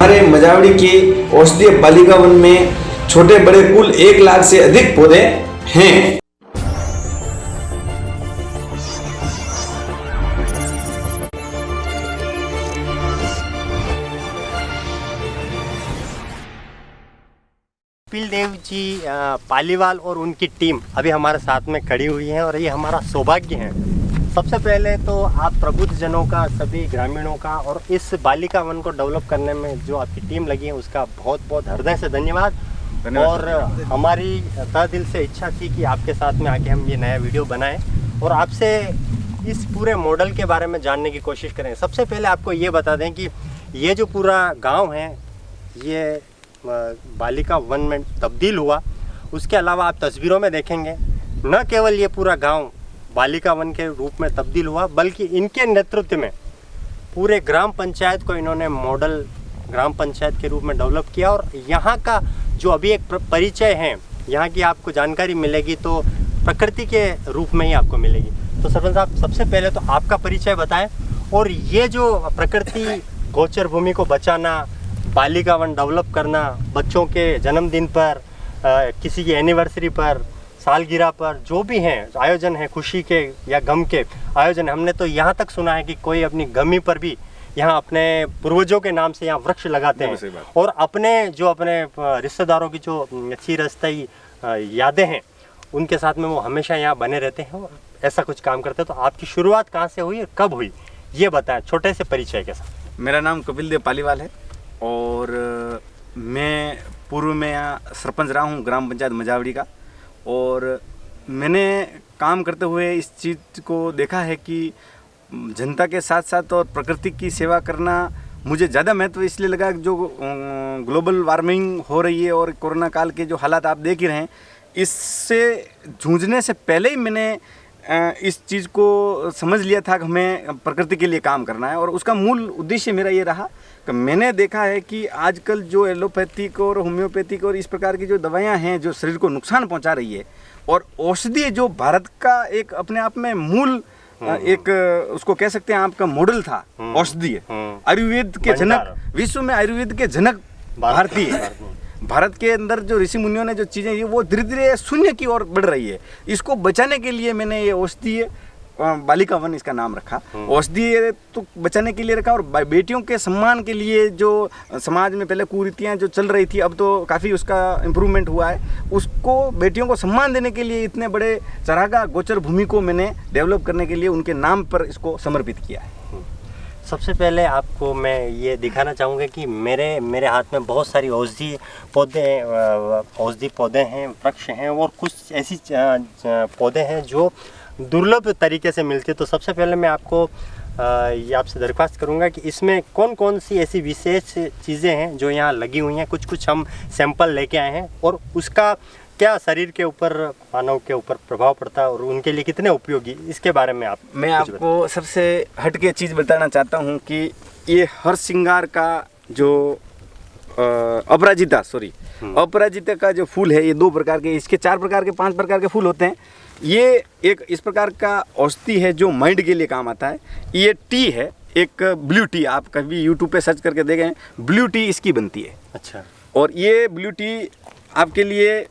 हमारे मजावड़ी के औषधीय बालिका वन में छोटे बड़े कुल 1 लाख से अधिक पौधे हैं। कपिल देव जी पालीवाल और उनकी टीम अभी हमारे साथ में खड़ी हुई है और ये हमारा सौभाग्य है। सबसे पहले तो आप प्रबुद्ध जनों का, सभी ग्रामीणों का और इस बालिका वन को डेवलप करने में जो आपकी टीम लगी है उसका बहुत बहुत हृदय से धन्यवाद। और हमारी तहे दिल से इच्छा थी कि आपके साथ में आके हम ये नया वीडियो बनाएं और आपसे इस पूरे मॉडल के बारे में जानने की कोशिश करें। सबसे पहले आपको ये बता दें कि ये जो पूरा गाँव है ये बालिका वन में तब्दील हुआ। उसके अलावा आप तस्वीरों में देखेंगे न केवल ये पूरा गांव बालिका वन के रूप में तब्दील हुआ, बल्कि इनके नेतृत्व में पूरे ग्राम पंचायत को इन्होंने मॉडल ग्राम पंचायत के रूप में डेवलप किया। और यहाँ का जो अभी एक परिचय है, यहाँ की आपको जानकारी मिलेगी तो प्रकृति के रूप में ही आपको मिलेगी। तो सरपंच साहब, सबसे पहले तो आपका परिचय बताएं और ये जो प्रकृति गोचर भूमि को बचाना, बालिका वन डेवलप करना, बच्चों के जन्मदिन पर, किसी की एनिवर्सरी पर, सालगिरह पर जो भी हैं आयोजन है, खुशी के या गम के आयोजन है, हमने तो यहाँ तक सुना है कि कोई अपनी गमी पर भी यहाँ अपने पूर्वजों के नाम से यहाँ वृक्ष लगाते हैं और अपने रिश्तेदारों की जो चिरस्थायी यादें हैं उनके साथ में वो हमेशा यहाँ बने रहते हैं और ऐसा कुछ काम करते हैं। तो आपकी शुरुआत कहाँ से हुई और कब हुई, ये बताएं छोटे से परिचय के साथ। मेरा नाम कपिल देव पालीवाल है और मैं पूर्व में यहाँ सरपंच रहा हूँ ग्राम पंचायत मजावड़ी का। और मैंने काम करते हुए इस चीज़ को देखा है कि जनता के साथ साथ और प्रकृति की सेवा करना मुझे ज़्यादा महत्व इसलिए लगा। जो ग्लोबल वार्मिंग हो रही है और कोरोना काल के जो हालात आप देख ही रहे हैं, इससे जूझने से पहले ही मैंने इस चीज़ को समझ लिया था कि हमें प्रकृति के लिए काम करना है। और उसका मूल उद्देश्य मेरा ये रहा कि मैंने देखा है कि आजकल जो एलोपैथिक और होम्योपैथिक और इस प्रकार की जो दवाइयाँ हैं जो शरीर को नुकसान पहुंचा रही है, और औषधि जो भारत का एक अपने आप में मूल एक उसको कह सकते हैं आपका मॉडल था, औषधि आयुर्वेद के जनक, विश्व में आयुर्वेद के जनक भारतीय भारत के अंदर जो ऋषि मुनियों ने जो चीज़ें ये वो धीरे धीरे शून्य की ओर बढ़ रही है। इसको बचाने के लिए मैंने ये औषधीय बालिका वन इसका नाम रखा। औषधीय तो बचाने के लिए रखा और बेटियों के सम्मान के लिए जो समाज में पहले कुरीतियाँ जो चल रही थी, अब तो काफ़ी उसका इम्प्रूवमेंट हुआ है। उसको बेटियों को सम्मान देने के लिए इतने बड़े चरागाह गोचर भूमि को मैंने डेवलप करने के लिए उनके नाम पर इसको समर्पित किया है। सबसे पहले आपको मैं ये दिखाना चाहूँगा कि मेरे हाथ में बहुत सारी औषधि पौधे हैं, वृक्ष हैं और कुछ ऐसी पौधे हैं जो दुर्लभ तरीके से मिलती है। तो सबसे पहले मैं आपको ये आपसे दरख्वास्त करूँगा कि इसमें कौन कौन सी ऐसी विशेष चीज़ें हैं जो यहाँ लगी हुई हैं। कुछ हम सैंपल लेके आए हैं और उसका क्या शरीर के ऊपर, मानव के ऊपर प्रभाव पड़ता है और उनके लिए कितने उपयोगी, इसके बारे में मैं आपको सबसे हटके चीज़ बताना चाहता हूँ कि ये हर श्रृंगार का जो अपराजिता का जो फूल है, ये 2 प्रकार के, इसके 4 प्रकार के 5 प्रकार के फूल होते हैं। ये एक इस प्रकार का औषधि है जो माइंड के लिए काम आता है। ये टी है, एक ब्लू टी, आप कभी यूट्यूब पे सर्च करके देखें, ब्लू टी इसकी बनती है। अच्छा। और ये ब्लू टी आपके लिए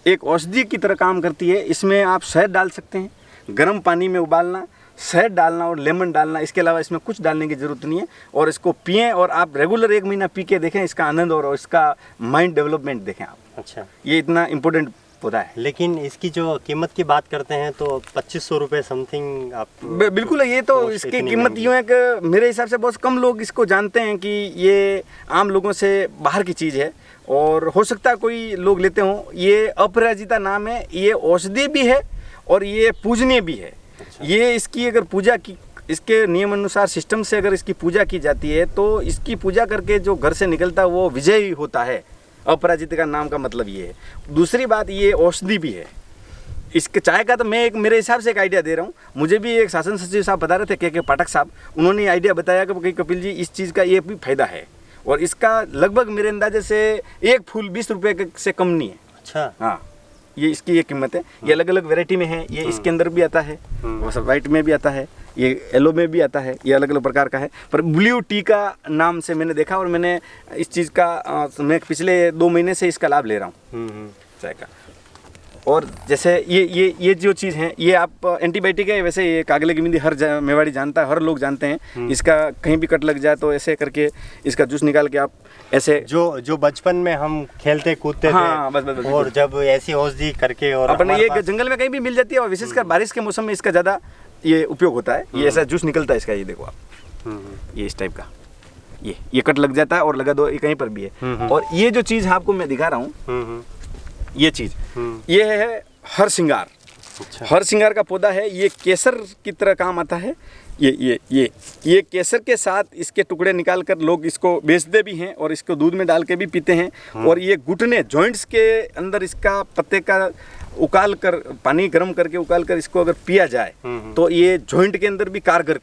एक औषधि की तरह काम करती है। इसमें आप शहद डाल सकते हैं, गर्म पानी में उबालना, शहद डालना और लेमन डालना, इसके अलावा इसमें कुछ डालने की ज़रूरत नहीं है। और इसको पिएं और आप रेगुलर 1 महीना पी के देखें, इसका आनंद और इसका माइंड डेवलपमेंट देखें आप। अच्छा, ये इतना इम्पोर्टेंट पौधा है। लेकिन इसकी जो कीमत की बात करते हैं तो 2500 रुपये समथिंग आप बिल्कुल है। ये तो इसकी कीमत यूँ है कि मेरे हिसाब से बहुत कम लोग इसको जानते हैं कि ये आम लोगों से बाहर की चीज़ है और हो सकता है कोई लोग लेते हों। ये अपराजिता नाम है, ये औषधि भी है और ये पूजनीय भी है। अच्छा। ये इसकी अगर पूजा की, इसके नियम अनुसार सिस्टम से अगर इसकी पूजा की जाती है तो इसकी पूजा करके जो घर से निकलता है वो विजयी होता है। अपराजिता का नाम का मतलब ये है। दूसरी बात, ये औषधि भी है। इसके चाय का तो मैं मेरे हिसाब से एक आइडिया दे रहा हूँ। मुझे भी एक शासन सचिव साहब बता रहे थे, के पाठक साहब, उन्होंने आइडिया बताया कि कपिल जी इस चीज़ का ये भी फायदा है और इसका लगभग मेरे अंदाजे से एक फूल 20 रुपये से कम नहीं है। अच्छा। हाँ, ये इसकी ये कीमत है। ये अलग अलग वैरायटी में है, ये इसके अंदर भी आता है, वो सब वाइट में भी आता है, ये येलो में भी आता है, ये अलग अलग प्रकार का है। पर ब्लू टी का नाम से मैंने देखा और मैंने इस चीज़ का मैं पिछले 2 महीने से इसका लाभ ले रहा हूँ चाय का। और जैसे ये जो चीज़ है ये आप एंटीबायोटिक है, वैसे ये कागले की मेहंदी हर मेवाड़ी जानता है, हर लोग जानते हैं। इसका कहीं भी कट लग जाए तो ऐसे करके इसका जूस निकाल के आप ऐसे जो बचपन में हम खेलते कूदते हाँ, थे बस और जब ऐसी औषधि करके और अपने हमारे ये पास- जंगल में कहीं भी मिल जाती है और विशेषकर बारिश के मौसम में इसका ज़्यादा ये उपयोग होता है। ये ऐसा जूस निकलता है इसका, ये देखो आप, ये इस टाइप का, ये कट लग जाता है और लगा दो, ये कहीं पर भी है। और ये जो चीज़ आपको मैं दिखा रहा हूँ, ये चीज़ ये है हर श्रृंगार। अच्छा। हर श्रृंगार का पौधा है, ये केसर की तरह काम आता है। ये केसर के साथ इसके टुकड़े निकाल कर लोग इसको बेचते भी हैं और इसको दूध में डाल के भी पीते हैं। और ये घुटने जॉइंट्स के अंदर इसका पत्ते का उकाल कर, पानी गर्म करके उकाल कर इसको अगर पिया जाए तो ये जॉइंट के अंदर भी कारगर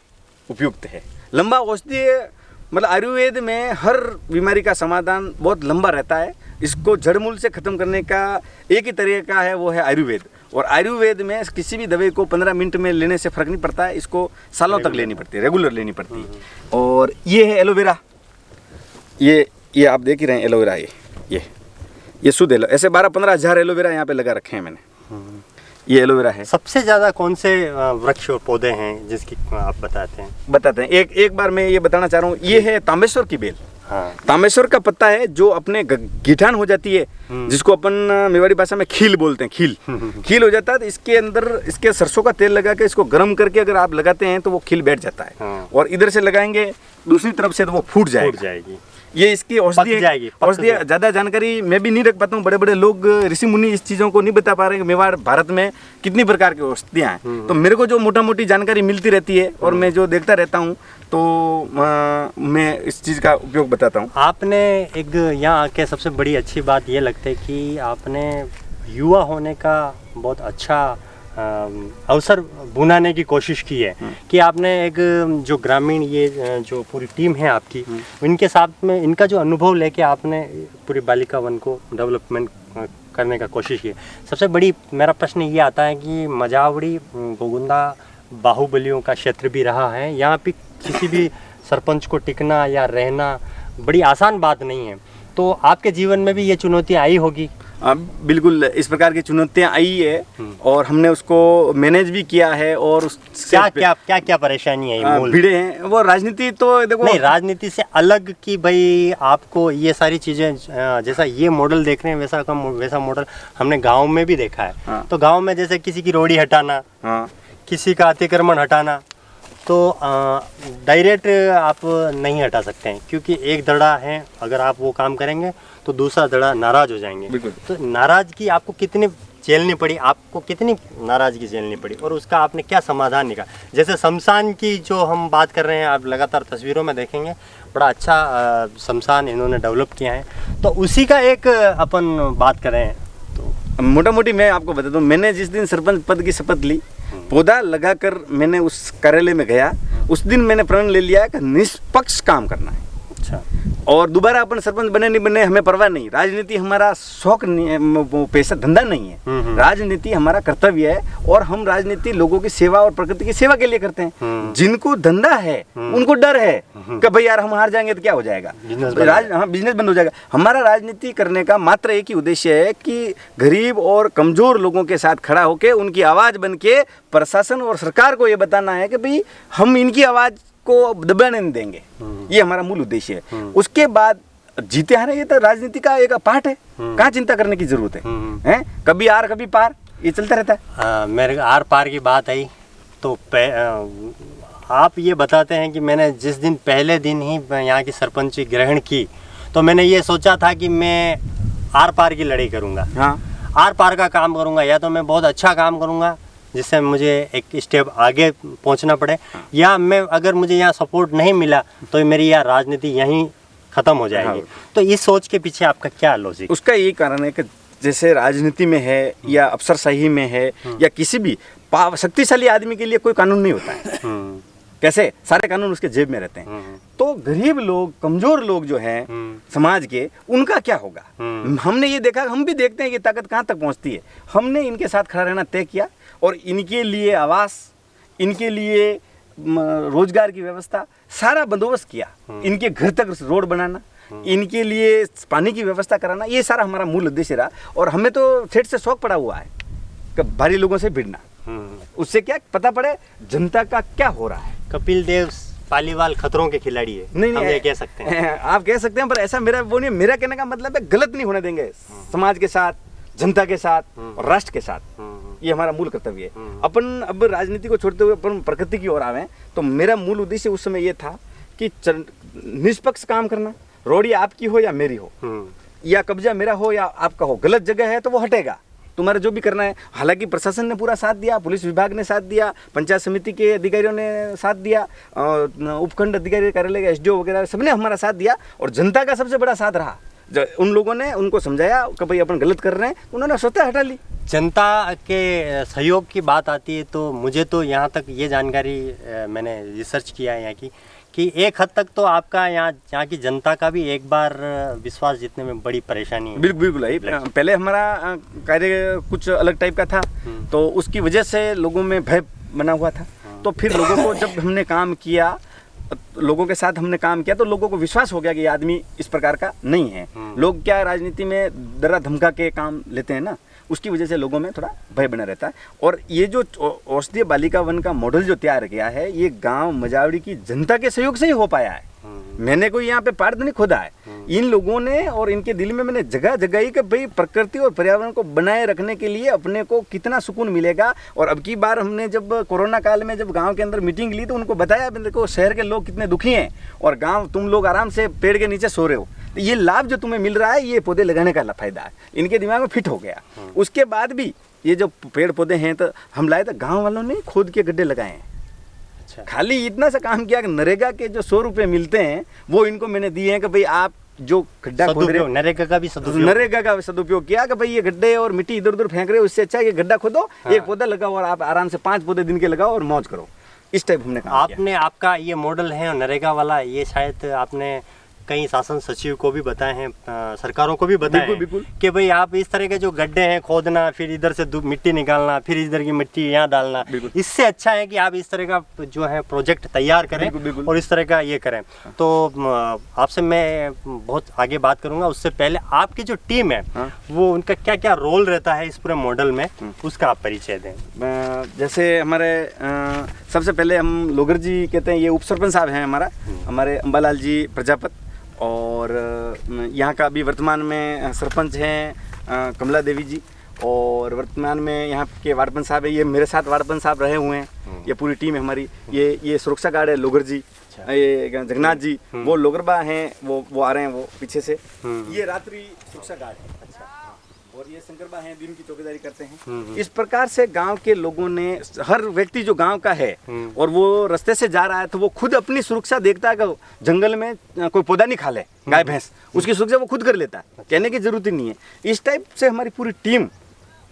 उपयुक्त है। लंबा औषधीय मतलब आयुर्वेद में हर बीमारी का समाधान बहुत लंबा रहता है। इसको जड़मूल से ख़त्म करने का एक ही तरीका है, वो है आयुर्वेद। और आयुर्वेद में किसी भी दवाई को 15 मिनट में लेने से फ़र्क नहीं पड़ता है, इसको सालों तक लेनी पड़ती है, रेगुलर लेनी पड़ती है। और ये है एलोवेरा, ये आप देख ही रहे हैं एलोवेरा, ये शुद्ध एलो, ऐसे 12-15 हज़ार एलोवेरा यहाँ पे लगा रखे हैं मैंने। ये एलोवेरा है। सबसे ज़्यादा कौन से वृक्ष और पौधे हैं जिसकी आप बताते हैं? एक बार मैं ये बताना चाह रहा हूँ, ये है तामेश्वर की बेल। हाँ। तामेश्वर का पत्ता है जो अपने गिठान हो जाती है, जिसको अपन मेवाड़ी भाषा में खील बोलते हैं, खील हो जाता है। तो इसके अंदर इसके सरसों का तेल लगा के इसको गर्म करके अगर आप लगाते हैं तो वो खील बैठ जाता है। हाँ। और इधर से लगाएंगे दूसरी तरफ से तो वो फूट जाएगी। ये इसकी औषधि ज़्यादा जानकारी मैं भी नहीं रख पाता हूँ। बड़े बड़े लोग ऋषि मुनि इस चीज़ों को नहीं बता पा रहे कि मेवाड़ भारत में कितनी प्रकार की औषधियाँ हैं। तो मेरे को जो मोटा मोटी जानकारी मिलती रहती है और मैं जो देखता रहता हूँ तो मैं इस चीज़ का उपयोग बताता हूँ। आपने एक यहाँ आके सबसे बड़ी अच्छी बात ये लगता है कि आपने युवा होने का बहुत अच्छा अवसर बुनाने की कोशिश की है कि आपने एक जो ग्रामीण ये जो पूरी टीम है आपकी, इनके साथ में इनका जो अनुभव लेके आपने पूरी बालिका वन को डेवलपमेंट करने का कोशिश की है। सबसे बड़ी मेरा प्रश्न ये आता है कि मजावड़ी गोगुंदा बाहुबलियों का क्षेत्र भी रहा है। यहाँ पे किसी भी सरपंच को टिकना या रहना बड़ी आसान बात नहीं है, तो आपके जीवन में भी ये चुनौतियाँ आई होगी। बिल्कुल इस प्रकार की चुनौतियाँ आई है और हमने उसको मैनेज भी किया है। और क्या परेशानी आई? भिड़े हैं वो राजनीति, तो देखो नहीं, राजनीति से अलग कि भाई आपको ये सारी चीज़ें जैसा ये मॉडल देख रहे हैं वैसा मॉडल हमने गांव में भी देखा है। हाँ। तो गांव में जैसे किसी की रोड़ी हटाना, हाँ, किसी का अतिक्रमण हटाना, तो डायरेक्ट आप नहीं हटा सकते हैं क्योंकि एक धड़ा है, अगर आप वो काम करेंगे तो दूसरा धड़ा नाराज हो जाएंगे। तो नाराजगी आपको कितनी झेलनी पड़ी, आपको कितनी नाराजगी झेलनी पड़ी और उसका आपने क्या समाधान निकाला? जैसे शमशान की जो हम बात कर रहे हैं, आप लगातार तस्वीरों में देखेंगे बड़ा अच्छा शमशान इन्होंने डेवलप किया है, तो उसी का एक अपन बात करें तो मोटा मोटी मैं आपको बता दूं, मैंने जिस दिन सरपंच पद की शपथ ली, पौधा लगाकर मैंने उस कार्यालय में गया, उस दिन मैंने प्रण ले लिया कि निष्पक्ष काम करना है। अच्छा। और दोबारा अपन सरपंच बने नहीं बने हमें परवाह नहीं। राजनीति हमारा शौक नहीं, पैसा धंधा नहीं है। राजनीति हमारा कर्तव्य है और हम राजनीति लोगों की सेवा और प्रकृति की सेवा के लिए करते हैं। जिनको धंधा है उनको डर है कि भाई यार हम हार जाएंगे तो क्या हो जाएगा, बिजनेस बंद हो जाएगा। हमारा राजनीति करने का मात्र एक ही उद्देश्य है कि गरीब और कमजोर लोगों के साथ खड़ा होकर उनकी आवाज़ बन के प्रशासन और सरकार को ये बताना है कि भाई हम इनकी आवाज़ को दबाने नहीं देंगे। ये हमारा मूल उद्देश्य है। उसके बाद जीते हारे ये तो राजनीति का एक पार्ट है, कहाँ चिंता करने की जरूरत है, हैं? कभी आर कभी पार, ये चलता रहता है। मेरे आर पार की बात आई तो आप ये बताते हैं कि मैंने जिस दिन पहले दिन ही यहाँ की सरपंची ग्रहण की तो मैंने ये सोचा था कि मैं आर पार की लड़ाई करूँगा। हाँ, आर पार का काम करूँगा, या तो मैं बहुत अच्छा काम करूँगा जिससे मुझे एक स्टेप आगे पहुंचना पड़े, या मैं अगर मुझे यहाँ सपोर्ट नहीं मिला तो मेरी यहाँ राजनीति यहीं ख़त्म हो जाएगी। तो इस सोच के पीछे आपका क्या लॉजिक? उसका यही कारण है कि जैसे राजनीति में है या अफसरशाही में है या किसी भी शक्तिशाली आदमी के लिए कोई कानून नहीं होता है। कैसे सारे कानून उसके जेब में रहते हैं। तो गरीब लोग, कमजोर लोग जो हैं समाज के, उनका क्या होगा। हमने ये देखा, हम भी देखते हैं कि ताकत कहाँ तक पहुँचती है। हमने इनके साथ खड़ा रहना तय किया और इनके लिए आवास, इनके लिए रोजगार की व्यवस्था, सारा बंदोबस्त किया। इनके घर तक रोड बनाना, इनके लिए पानी की व्यवस्था कराना, ये सारा हमारा मूल उद्देश्य रहा। और हमें तो सेठ से शौक पड़ा हुआ है कि भारी लोगों से भिड़ना, उससे क्या पता पड़े जनता का क्या हो रहा है। कपिल देव पालीवाल खतरों के खिलाड़ी है, नहीं हम ये कह सकते हैं। आप कह सकते हैं, पर ऐसा मेरा वो नहीं। मेरा कहने का मतलब है गलत नहीं होने देंगे समाज के साथ, जनता के साथ और राष्ट्र के साथ। ये हमारा मूल कर्तव्य है। अपन अब राजनीति को छोड़ते हुए अपन प्रकृति की ओर आवे, तो मेरा मूल उद्देश्य उस समय ये था कि निष्पक्ष काम करना। रोड़ी आपकी हो या मेरी हो, या कब्जा मेरा हो या आपका हो, गलत जगह है तो वो हटेगा, तुम्हारा जो भी करना है। हालांकि प्रशासन ने पूरा साथ दिया, पुलिस विभाग ने साथ दिया, पंचायत समिति के अधिकारियों ने साथ दिया, उपखंड अधिकारी कार्यालय का SDO वगैरह सबने हमारा साथ दिया। और जनता का सबसे बड़ा साथ रहा। जब उन लोगों ने उनको समझाया कि भाई अपन गलत कर रहे हैं, उन्होंने स्वतः हटा ली। जनता के सहयोग की बात आती है तो मुझे तो यहाँ तक ये जानकारी मैंने रिसर्च किया है यहाँ की, कि एक हद तक तो आपका यहाँ की जनता का भी एक बार विश्वास जीतने में बड़ी परेशानी है। बिल्कुल बिल्कुल। पहले हमारा कार्य कुछ अलग टाइप का था, तो उसकी वजह से लोगों में भय बना हुआ था। तो फिर लोगों को जब हमने काम किया, लोगों के साथ हमने काम किया, तो लोगों को विश्वास हो गया कि ये आदमी इस प्रकार का नहीं है। लोग क्या राजनीति में डरा धमका के काम लेते हैं ना, उसकी वजह से लोगों में थोड़ा भय बना रहता है। और ये जो औषधीय बालिका वन का मॉडल जो तैयार किया है, ये गांव मजावड़ी की जनता के सहयोग से ही हो पाया है। मैंने कोई यहाँ पे पार्ट नहीं खोदा है, इन लोगों ने, और इनके दिल में मैंने जगह जगाई कि भाई प्रकृति और पर्यावरण को बनाए रखने के लिए अपने को कितना सुकून मिलेगा। और अब की बार हमने जब कोरोना काल में जब गांव के अंदर मीटिंग ली, तो उनको बताया, देखो शहर के लोग कितने दुखी हैं और गांव तुम लोग आराम से पेड़ के नीचे सो रहे हो, तो ये लाभ जो तुम्हें मिल रहा है, ये पौधे लगाने का फायदा है। इनके दिमाग में फिट हो गया। उसके बाद भी ये जो पेड़ पौधे हैं, तो हम लाए तो गाँव वालों ने खोद के गड्ढे लगाए हैं। खाली इतना सा काम किया कि नरेगा के जो 100 रुपये मिलते हैं, वो इनको मैंने दिए हैं कि भाई आप जो गड्ढा खोद रहे हो, नरेगा का भी सदुपयोग किया कि भाई ये गड्ढे और मिट्टी इधर उधर फेंक रहे हो, उससे अच्छा है कि गड्ढा खोदो, एक पौधा लगाओ और आप आराम से 5 पौधे दिन के लगाओ और मौज करो। इस टाइप हमने काम किया। आपने आपका ये मॉडल है नरेगा वाला, ये शायद आपने कई शासन सचिव को भी बताए हैं, सरकारों को भी बताया है कि भाई आप इस तरह के जो गड्ढे हैं खोदना, फिर इधर से मिट्टी निकालना, फिर इधर की मिट्टी यहाँ डालना, इससे अच्छा है कि आप इस तरह का जो है प्रोजेक्ट तैयार करें और इस तरह का ये करें। तो आपसे मैं बहुत आगे बात करूंगा, उससे पहले आपकी जो टीम है वो उनका क्या क्या रोल रहता है इस पूरे मॉडल में, उसका आप परिचय दें। जैसे हमारे सबसे पहले हम लोगर जी कहते हैं, ये उप सरपंच साहब हैं हमारे अम्बालाल जी प्रजापत, और यहाँ का अभी वर्तमान में सरपंच हैं कमला देवी जी, और वर्तमान में यहाँ के वार्डपन साहब है, ये मेरे साथ वार्डपन साहब रहे हुए हैं। ये पूरी टीम है हमारी। ये सुरक्षा गार्ड है लोगर जी, ये जगन्नाथ जी, वो लोगरबा हैं, वो आ रहे हैं वो पीछे से। ये रात्रि सुरक्षा गार्ड है, और ये शंकरबा हैं, दिन की चौकीदारी करते हैं। इस प्रकार से गांव के लोगों ने, हर व्यक्ति जो गांव का है और वो रास्ते से जा रहा है, तो वो खुद अपनी सुरक्षा देखता है कि जंगल में कोई पौधा नहीं खा ले गाय भैंस, उसकी सुरक्षा वो खुद कर लेता है, कहने की जरूरत ही नहीं है। इस टाइप से हमारी पूरी टीम,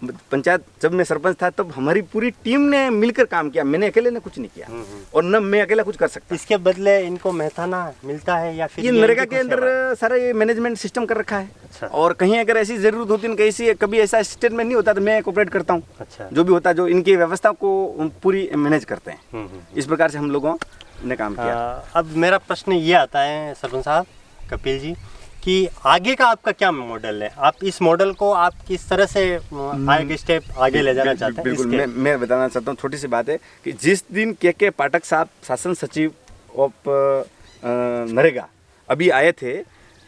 पंचायत जब मैं सरपंच था तब हमारी पूरी टीम ने मिलकर काम किया, मैंने अकेले ने कुछ नहीं किया और न मैं अकेला कुछ कर सकता। इसके बदले इनको मेहताना मिलता है या फिर ये नरेगा के अंदर सारा ये मैनेजमेंट सिस्टम कर रखा है। अच्छा। और कहीं अगर ऐसी जरूरत होती है, कभी ऐसा स्टेटमेंट नहीं होता तो मैं कोऑपरेट करता हूँ। अच्छा। जो भी होता है, जो इनकी व्यवस्था को पूरी मैनेज करते हैं, इस प्रकार से हम लोगों ने काम किया। अब मेरा प्रश्न ये आता है सरपंच साहब, कपिल जी, कि आगे का आपका क्या मॉडल है? आप इस मॉडल को आप किस तरह से आगे स्टेप आगे ले जाना चाहते हैं? बिल्कुल, मैं बताना चाहता हूँ। छोटी सी बात है कि जिस दिन के पाठक साहब शासन सचिव ऑफ नरेगा अभी आए थे,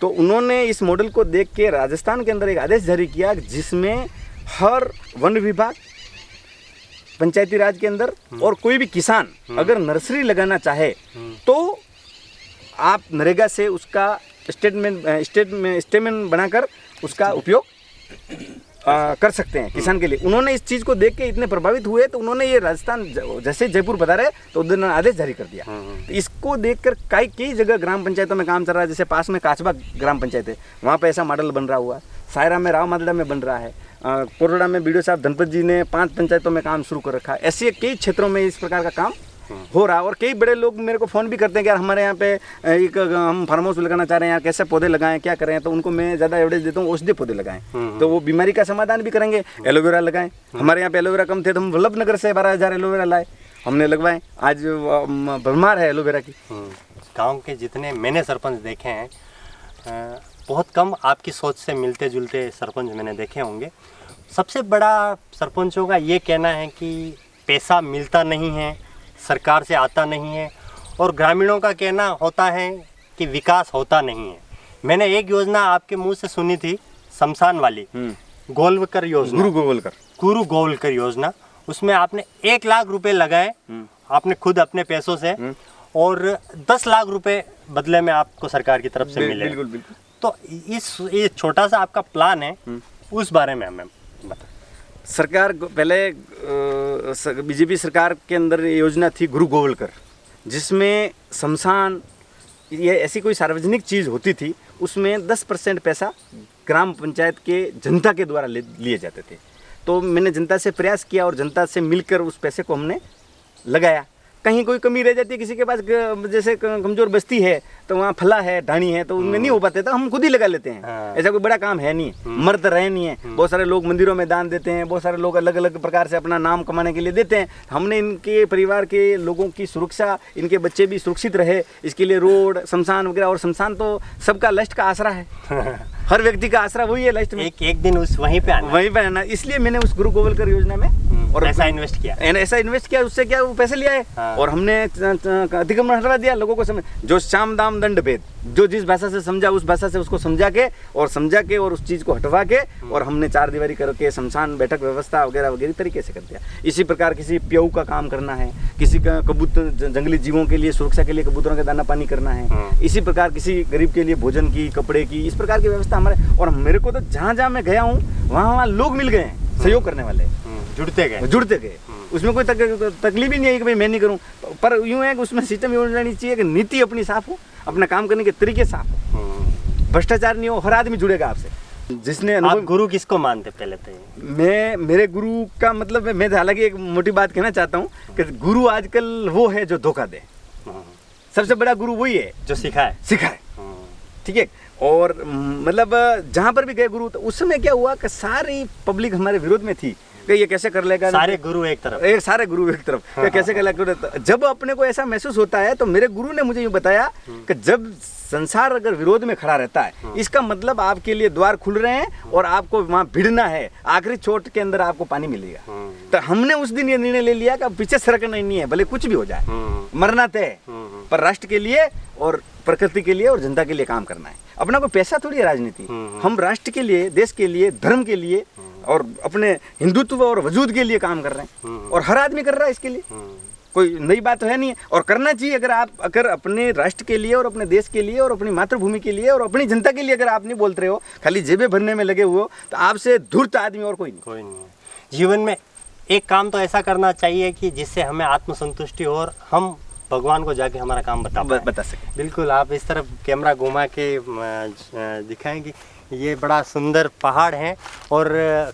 तो उन्होंने इस मॉडल को देख के राजस्थान के अंदर एक आदेश जारी किया, जिसमें हर वन विभाग, पंचायती राज के अंदर और कोई भी किसान अगर नर्सरी लगाना चाहे तो आप नरेगा से उसका स्टेटमेंट बनाकर उसका उपयोग कर सकते हैं किसान के लिए। उन्होंने इस चीज़ को देख के इतने प्रभावित हुए, तो उन्होंने ये राजस्थान जैसे जयपुर बता रहे तो उन्होंने आदेश जारी कर दिया। तो इसको देखकर कई जगह ग्राम पंचायतों में काम चल रहा है। जैसे पास में काचबा ग्राम पंचायत है, वहाँ पे ऐसा मॉडल बन रहा हुआ, सायरा में, राव मादड़ा में बन रहा है, कोरोड़ा में बीडीओ साहब धनपत जी ने 5 पंचायतों में काम शुरू कर रखा है। ऐसे कई क्षेत्रों में इस प्रकार का काम हो रहा। और कई बड़े लोग मेरे को फ़ोन भी करते हैं कि यार हमारे यहाँ पे एक हम फार्म हाउस लगाना चाह रहे हैं यार, कैसे पौधे लगाएं, क्या करें। तो उनको मैं ज़्यादा एवरेज देता हूँ, औषधीय पौधे लगाएं तो वो बीमारी का समाधान भी करेंगे। एलोवेरा लगाएं, हमारे यहाँ पे एलोवेरा कम थे तो हम वल्लभनगर से 12,000 एलोवेरा लाए, हमने लगवाए, आज भरमार है एलोवेरा की। गांव के जितने मैंने सरपंच देखे हैं, बहुत कम आपकी सोच से मिलते जुलते सरपंच मैंने देखे होंगे। सबसे बड़ा सरपंचों का ये कहना है कि पैसा मिलता नहीं है, सरकार से आता नहीं है, और ग्रामीणों का कहना होता है कि विकास होता नहीं है। मैंने एक योजना आपके मुंह से सुनी थी, शमशान वाली, गोलवकर योजना, गुरु गोलवकर योजना। उसमें आपने 1 लाख रुपए लगाए, आपने खुद अपने पैसों से, और 10 लाख रुपए बदले में आपको सरकार की तरफ से मिले। बिल्कुल बिल्कुल। तो ये छोटा सा आपका प्लान है, उस बारे में हमें बताएं। सरकार पहले बीजेपी सरकार के अंदर योजना थी गुरु गोवलकर, जिसमें शमशान ये ऐसी कोई सार्वजनिक चीज़ होती थी, उसमें 10% पैसा ग्राम पंचायत के जनता के द्वारा लिए जाते थे। तो मैंने जनता से प्रयास किया और जनता से मिलकर उस पैसे को हमने लगाया। कहीं कोई कमी रह जाती है, किसी के पास जैसे कमज़ोर बस्ती है तो वहाँ फला है, ढाणी है, तो उनमें नहीं हो पाते तो हम खुद ही लगा लेते हैं। ऐसा कोई बड़ा काम है नहीं, मर्द रहे नहीं है। बहुत सारे लोग मंदिरों में दान देते हैं, बहुत सारे लोग अलग अलग प्रकार से अपना नाम कमाने के लिए देते हैं। हमने इनके परिवार के लोगों की सुरक्षा, इनके बच्चे भी सुरक्षित रहे, इसके लिए रोड, शमशान वगैरह। और शमशान तो सबका लास्ट का आसरा है, हर व्यक्ति का आसरा वही है लास्ट में। एक दिन उस वहीं पे आना, इसलिए मैंने उस गुरु गोवलकर योजना में और ऐसा इन्वेस्ट किया। उससे क्या वो पैसे लिया है और हमने अतिक्रमण हटवा दिया। लोगों को समझ, जो साम दाम दंड भेद, जो जिस भाषा से समझा उस भाषा से उसको समझा के और उस चीज़ को हटवा के, और हमने 4 दीवारी करके शमशान बैठक व्यवस्था वगैरह वगैरह तरीके से कर दिया। इसी प्रकार किसी प्यऊ का काम करना है, किसी का कबूतर, जंगली जीवों के लिए सुरक्षा के लिए कबूतरों का दाना पानी करना है, इसी प्रकार किसी गरीब के लिए भोजन की, कपड़े की, इस प्रकार की व्यवस्था हमारे। और मेरे को तो जहाँ जहाँ मैं गया हूँ वहाँ लोग मिल गए हैं सहयोग करने वाले, जुड़ते गए। उसमें कोई तकलीफ ही नहीं है कि भाई मैं नहीं करूं। पर यूं है कि उसमें सिस्टम यूं रहनी चाहिए कि नीति अपनी साफ हो, अपना काम करने के तरीके साफ हो, भ्रष्टाचार नहीं हो, हर आदमी जुड़ेगा आपसे। जिसने आप गुरु किसको मानते पहले तो? मेरे गुरु का मतलब मैं हालांकि एक मोटी बात कहना चाहता हूँ कि गुरु आजकल वो है जो धोखा दे। सबसे बड़ा गुरु वही है जो सिखाए। ठीक है। और मतलब जहाँ पर भी गए गुरु, तो उस समय क्या हुआ कि सारी पब्लिक हमारे विरोध में थी कि ये कैसे कर लेगा, सारे गुरु एक तरफ, कि कैसे कर लेगा। जब अपने को ऐसा महसूस होता है तो मेरे गुरु ने मुझे यूँ बताया कि जब संसार अगर विरोध में खड़ा रहता है, इसका मतलब आपके लिए द्वार खुल रहे हैं और आपको वहाँ भिड़ना है, आखिरी चोट के अंदर आपको पानी मिलेगा। तो हमने उस दिन ये निर्णय ले लिया कि पीछे सरकना नहीं है, भले कुछ भी हो जाए, मरना तय, पर राष्ट्र के लिए और प्रकृति के लिए और जनता के लिए काम करना है। अपना कोई पैसा थोड़ी है राजनीति, हम राष्ट्र के लिए, देश के लिए, धर्म के लिए और अपने हिंदुत्व और वजूद के लिए काम कर रहे हैं, और हर आदमी कर रहा है इसके लिए। कोई नई बात तो है नहीं है, और करना चाहिए। अगर अपने राष्ट्र के लिए और अपने देश के लिए और अपनी मातृभूमि के लिए और अपनी जनता के लिए अगर आप नहीं बोलते रहे हो, खाली जेबें भरने में लगे हुए हो, तो आपसे धूर्त आदमी और कोई नहीं है। जीवन में एक काम तो ऐसा करना चाहिए कि जिससे हमें आत्मसंतुष्टि हो और हम भगवान को जाके हमारा काम बता सके। बिल्कुल, आप इस तरफ कैमरा घुमा के दिखाएं कि ये बड़ा सुंदर पहाड़ है। और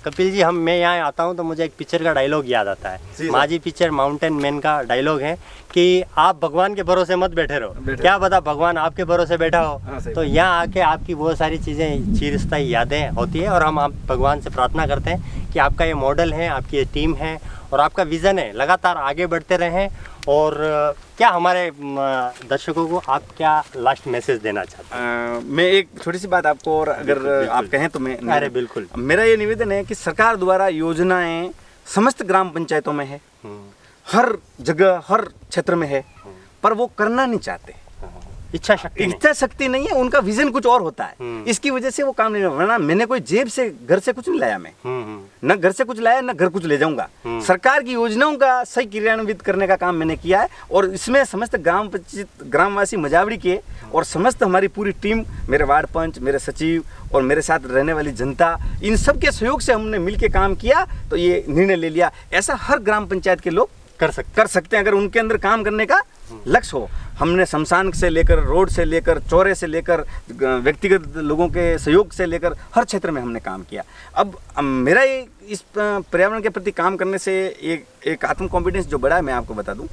कपिल जी, मैं यहाँ आता हूँ तो मुझे एक पिक्चर का डायलॉग याद आता है, माझी पिक्चर माउंटेन मैन का डायलॉग है कि आप भगवान के भरोसे मत बैठे रहो, क्या पता भगवान आपके भरोसे बैठा हो। तो यहाँ आके आपकी बहुत सारी चीज़ें चिरस्थायी यादें होती है, और हम आप भगवान से प्रार्थना करते हैं कि आपका ये मॉडल है, आपकी ये टीम है और आपका विज़न है, लगातार आगे बढ़ते रहें। और क्या हमारे दर्शकों को आप क्या लास्ट मैसेज देना चाहते हैं? मैं एक छोटी सी बात आपको, और अगर बिल्कुल, आप कहें तो मैं। अरे बिल्कुल, मेरा ये निवेदन है कि सरकार द्वारा योजनाएं समस्त ग्राम पंचायतों में है, हर जगह हर क्षेत्र में है, पर वो करना नहीं चाहते, इच्छा शक्ति नहीं है, उनका विजन कुछ और होता है, इसकी वजह से वो काम नहीं। वरना मैंने कोई जेब से घर से कुछ नहीं लाया, मैं न घर से कुछ लाया न घर कुछ ले जाऊंगा। सरकार की योजनाओं का सही क्रियान्वित करने का काम मैंने किया है, और इसमें समस्त ग्रामवासी मजावड़ी के और समस्त हमारी पूरी टीम, मेरे वार्ड पंच, मेरे सचिव और मेरे साथ रहने वाली जनता, इन सब के सहयोग से हमने मिलकर काम किया, तो ये निर्णय ले लिया। ऐसा हर ग्राम पंचायत के लोग कर सकते हैं अगर उनके अंदर काम करने का लक्ष्य हो। हमने शमशान से लेकर, रोड से लेकर, चौरे से लेकर, व्यक्तिगत लोगों के सहयोग से लेकर हर क्षेत्र में हमने काम किया। अब मेरा ये इस पर्यावरण के प्रति काम करने से एक आत्म कॉन्फिडेंस जो बढ़ा है, मैं आपको बता दूं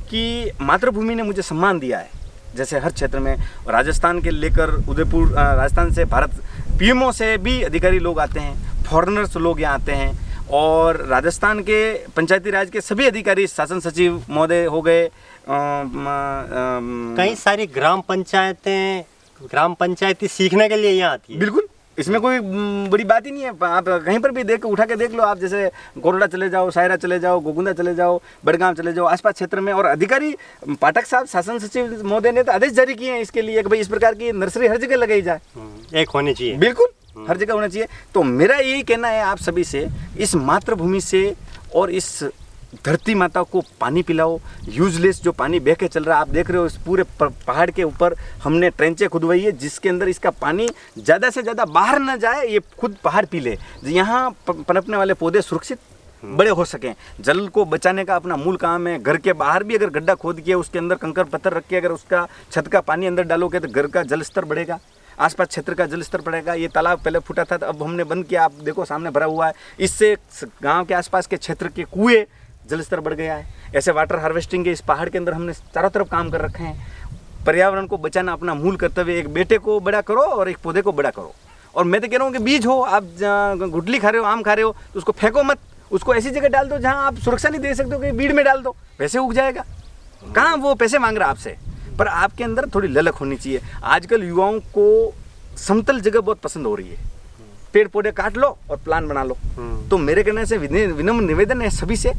कि मातृभूमि ने मुझे सम्मान दिया है। जैसे हर क्षेत्र में राजस्थान के लेकर उदयपुर, राजस्थान से भारत पीएमओ से भी अधिकारी लोग आते हैं, फॉरेनर्स लोग यहाँ आते हैं, और राजस्थान के पंचायती राज के सभी अधिकारी, शासन सचिव महोदय हो गए, कई सारी ग्राम पंचायती सीखने के लिए यहाँ आती है। बिल्कुल, इसमें कोई बड़ी बात ही नहीं है। आप कहीं पर भी उठा के देख लो आप, जैसे गोरडा चले जाओ, सायरा चले जाओ, गोगुंदा चले जाओ, बड़गांव चले जाओ, आसपास क्षेत्र में। और अधिकारी पाठक साहब, शासन सचिव महोदय ने तो आदेश जारी किए हैं इसके लिए कि भाई इस प्रकार की नर्सरी हर जगह लगाई जाए, एक होनी चाहिए। बिल्कुल, हर जगह होना चाहिए। तो मेरा यही कहना है आप सभी से, इस मातृभूमि से और इस धरती माता को पानी पिलाओ। यूजलेस जो पानी बह के चल रहा है, आप देख रहे हो, इस पूरे पहाड़ के ऊपर हमने ट्रेंचें खुदवाई है जिसके अंदर इसका पानी ज़्यादा से ज़्यादा बाहर ना जाए, ये खुद पहाड़ पी ले, यहाँ पनपने वाले पौधे सुरक्षित बड़े हो सकें। जल को बचाने का अपना मूल काम है। घर के बाहर भी अगर गड्ढा खोद के उसके अंदर कंकर पत्थर रख के अगर उसका छत का पानी अंदर डालोगे तो घर का जल स्तर बढ़ेगा, आसपास क्षेत्र का जल स्तर बढ़ेगा। ये तालाब पहले फूटा था, तो अब हमने बंद किया, आप देखो सामने भरा हुआ है। इससे गाँव के आसपास के क्षेत्र के कुएँ जल स्तर बढ़ गया है। ऐसे वाटर हार्वेस्टिंग के इस पहाड़ के अंदर हमने चारों तरफ काम कर रखे हैं। पर्यावरण को बचाना अपना मूल कर्तव्य। एक बेटे को बड़ा करो और एक पौधे को बड़ा करो। और मैं तो कह रहा हूँ कि बीज हो, आप गुठली खा रहे हो, आम खा रहे हो, तो उसको फेंको मत, उसको ऐसी जगह डाल दो जहाँ आप सुरक्षा नहीं दे सकते हो कि बीड़ में डाल दो, वैसे उग जाएगा। कहाँ वो पैसे मांग रहा आपसे, पर आपके अंदर थोड़ी ललक होनी चाहिए। आजकल युवाओं को समतल जगह बहुत पसंद हो रही है। पेड़ पौधे काट लो और प्लान बना लो। तो मेरे कहने से विनम्र निवेदन है सभी से,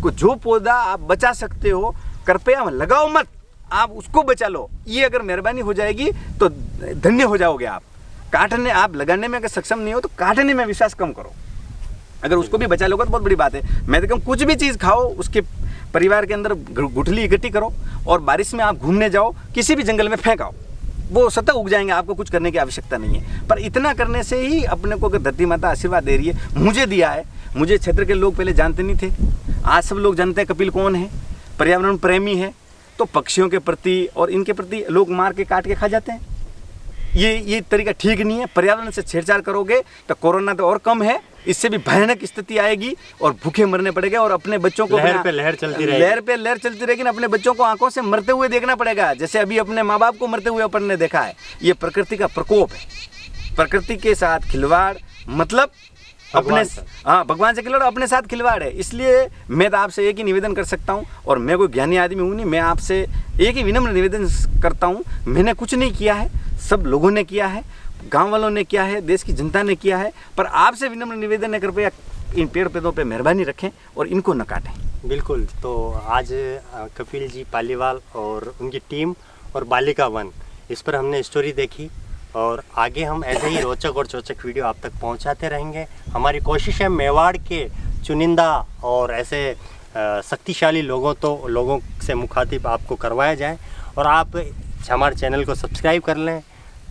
को जो पौधा आप बचा सकते हो कृपया लगाओ मत, आप उसको बचा लो। ये अगर मेहरबानी हो जाएगी तो धन्य हो जाओगे आप। काटने, आप लगाने में अगर सक्षम नहीं हो तो काटने में विश्वास कम करो। अगर उसको भी बचा लोगे तो बहुत बड़ी बात है। मैं तो कहूँ कुछ भी चीज़ खाओ, उसके परिवार के अंदर गुठली इकट्ठी करो और बारिश में आप घूमने जाओ, किसी भी जंगल में फेंक आओ, वो सतत उग जाएंगे, आपको कुछ करने की आवश्यकता नहीं है। पर इतना करने से ही अपने को अगर धरती माता आशीर्वाद दे रही है, मुझे दिया है। मुझे क्षेत्र के लोग पहले जानते नहीं थे, आज सब लोग जानते हैं कपिल कौन है, पर्यावरण प्रेमी है। तो पक्षियों के प्रति और इनके प्रति लोग मार के काट के खा जाते हैं। ये तरीका ठीक नहीं है। पर्यावरण से छेड़छाड़ करोगे तो कोरोना तो और कम है, इससे भी भयानक स्थिति आएगी और भूखे मरने पड़ेगा। और अपने बच्चों को लहर पे लहर चलती रहेगी, अपने बच्चों को आंखों से मरते हुए देखना पड़ेगा, जैसे अभी अपने माँ बाप को मरते हुए अपन ने देखा है। ये प्रकृति का प्रकोप है। प्रकृति के साथ खिलवाड़ मतलब अपने, हाँ, भगवान से खिलवाड़, अपने साथ खिलवाड़ है। इसलिए मैं तो आपसे एक ही निवेदन कर सकता हूँ, और मैं कोई ज्ञानी आदमी हूँ नहीं, मैं आपसे एक ही विनम्र निवेदन करता हूँ। मैंने कुछ नहीं किया है, सब लोगों ने किया है, गांव वालों ने किया है, देश की जनता ने किया है। पर आपसे विनम्र निवेदन है, कृपया इन पेड़ पौधों पे मेहरबानी रखें और इनको न काटें। बिल्कुल। तो आज कपिल जी पालीवाल और उनकी टीम और बालिका वन, इस पर हमने स्टोरी देखी, और आगे हम ऐसे ही रोचक और चौचक वीडियो आप तक पहुंचाते रहेंगे। हमारी कोशिश है मेवाड़ के चुनिंदा और ऐसे शक्तिशाली लोगों से मुखातिब आपको करवाया जाए। और आप हमारे चैनल को सब्सक्राइब कर लें,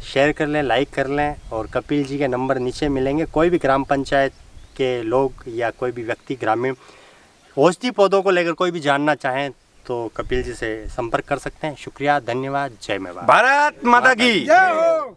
शेयर कर लें, लाइक कर लें। और कपिल जी के नंबर नीचे मिलेंगे। कोई भी ग्राम पंचायत के लोग या कोई भी व्यक्ति ग्रामीण औषधि पौधों को लेकर कोई भी जानना चाहें तो कपिल जी से संपर्क कर सकते हैं। शुक्रिया, धन्यवाद, जय मेवाड़। भारत माता की जय हो।